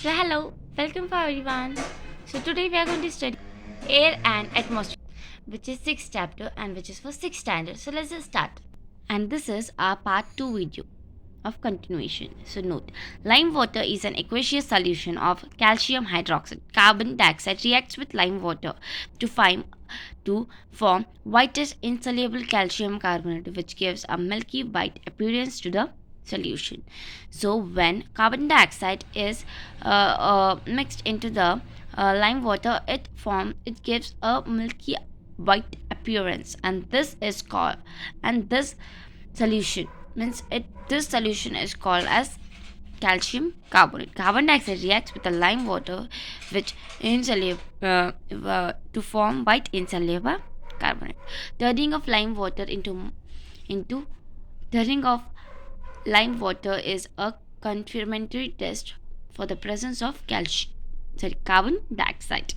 So hello, welcome for everyone. So today we are going to study air and atmosphere, which is sixth chapter and which is for sixth standard. So let's just start. And this is our part 2 video of continuation. So note, lime water is an aqueous solution of calcium hydroxide. Carbon dioxide reacts with lime water to form whitish insoluble calcium carbonate, which gives a milky white appearance to the solution. So when carbon dioxide is mixed into the lime water, it gives a milky white appearance, and this solution means it this solution is called as calcium carbonate. Carbon dioxide reacts with the lime water, which insoluble to form white insoluble carbonate. Turning of lime water into turning of lime water is a confirmatory test for the presence of carbon dioxide.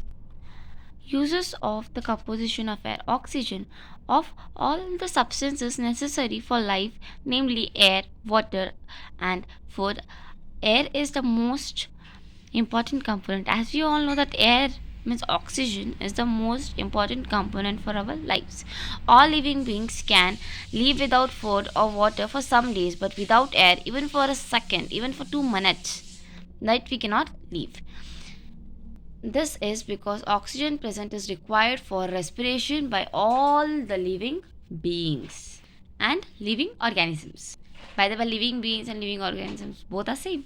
Uses of the composition of air. Oxygen of all the substances necessary for life, namely air, water, and food. Air is the most important component. As we all know that air means oxygen is the most important component for our lives. All living beings can live without food or water for some days, but without air, even for a second, even for 2 minutes, that we cannot live. This is because oxygen present is required for respiration by all the living beings and living organisms. By the way, living beings and living organisms both are same.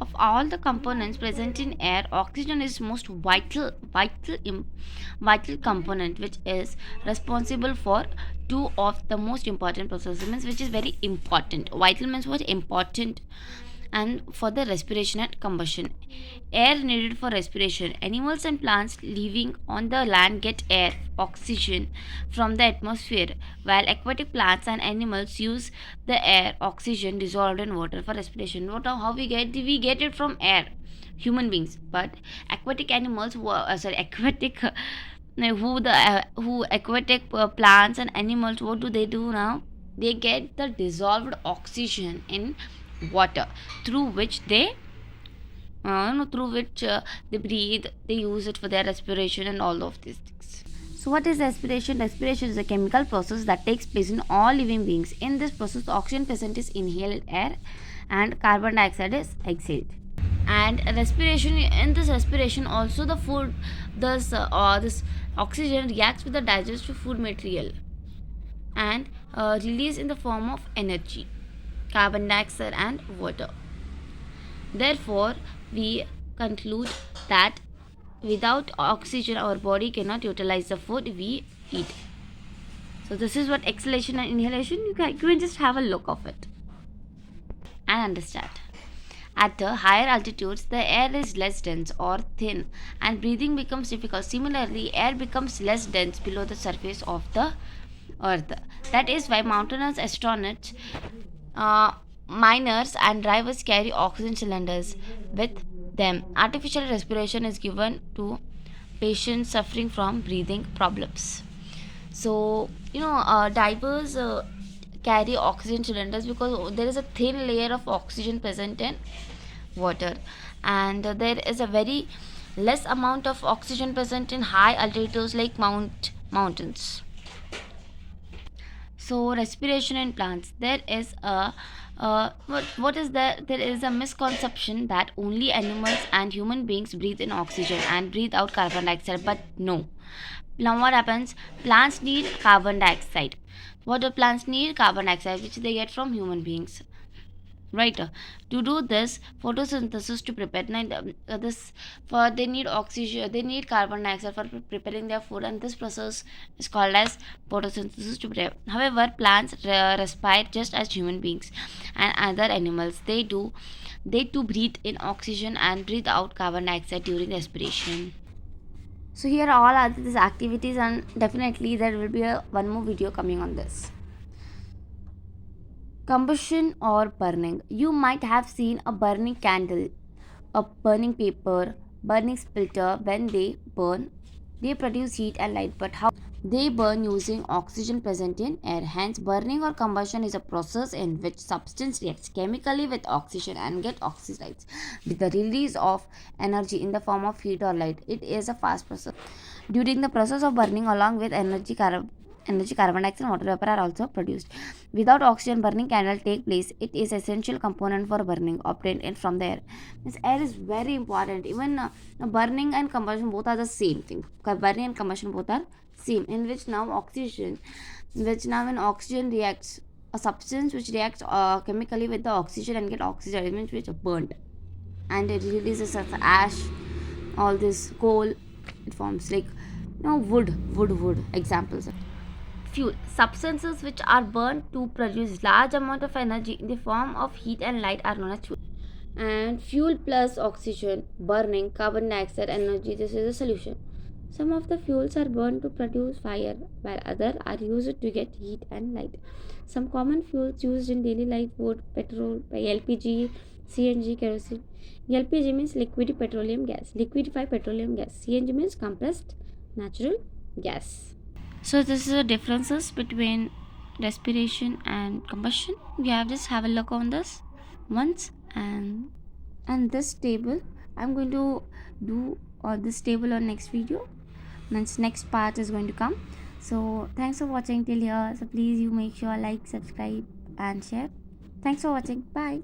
Of all the components present in air, oxygen is most vital component, which is responsible for two of the most important processes, means which is very important. Vital means what? Important. And for the respiration and combustion, air needed for respiration. Animals and plants living on the land get air, oxygen, from the atmosphere, while aquatic plants and animals use the air, oxygen dissolved in water for respiration. What how we get it from air, human beings. But aquatic animals who aquatic plants and animals, what do they do now? They get the dissolved oxygen in water, through which they they breathe, they use it for their respiration and all of these things. So what is respiration? Respiration is a chemical process that takes place in all living beings. In this process, oxygen present is inhaled air and carbon dioxide is exhaled. And in this respiration also the food, this oxygen reacts with the digestive food material and release in the form of energy, carbon dioxide and water. Therefore, we conclude that without oxygen, our body cannot utilize the food we eat. So this is what exhalation and inhalation. You can just have a look of it and understand. At the higher altitudes, the air is less dense or thin, and breathing becomes difficult. Similarly, air becomes less dense below the surface of the earth. That is why mountaineers, astronauts, miners and drivers carry oxygen cylinders with them. Artificial respiration is given to patients suffering from breathing problems. So divers carry oxygen cylinders because there is a thin layer of oxygen present in water, and there is a very less amount of oxygen present in high altitudes like mountains. So respiration in plants, there is a what is there is a misconception that only animals and human beings breathe in oxygen and breathe out carbon dioxide, but no. Now what happens? Plants need carbon dioxide. What do plants need? Carbon dioxide, which they get from human beings, right? To do this photosynthesis, to prepare this, for they need oxygen, they need carbon dioxide for preparing their food, and this process is called as photosynthesis to prepare. However, plants respire just as human beings and other animals. They too breathe in oxygen and breathe out carbon dioxide during respiration. So here all are these activities, and definitely there will be one more video coming on this. Combustion or burning. You might have seen a burning candle, a burning paper, burning splitter. When they burn, they produce heat and light. But They burn using oxygen present in air. Hence, burning or combustion is a process in which substance reacts chemically with oxygen and get oxidized with the release of energy in the form of heat or light. It is a fast process. During the process of burning, along with energy, carbon dioxide and water vapor are also produced. Without oxygen, burning cannot take place. It is essential component for burning obtained from the air. This air is very important. Even burning and combustion both are the same thing. Burning and combustion both are same. In which now oxygen, which now when oxygen reacts, a substance which reacts chemically with the oxygen and get oxidized, means which are burnt, and it releases as ash, all this coal, it forms like wood examples. Fuel substances which are burned to produce large amount of energy in the form of heat and light are known as fuel. And fuel plus oxygen burning carbon dioxide energy, this is a solution. Some of the fuels are burned to produce fire, while others are used to get heat and light. Some common fuels used in daily life: wood, petrol, LPG, CNG, kerosene. LPG means liquid petroleum gas, liquefied petroleum gas. CNG means compressed natural gas. So this is the differences between respiration and combustion. We have just have a look on this once, and this table I'm going to do this table on next video. Means next part is going to come. So thanks for watching till here. So please you make sure like, subscribe and share. Thanks for watching. Bye.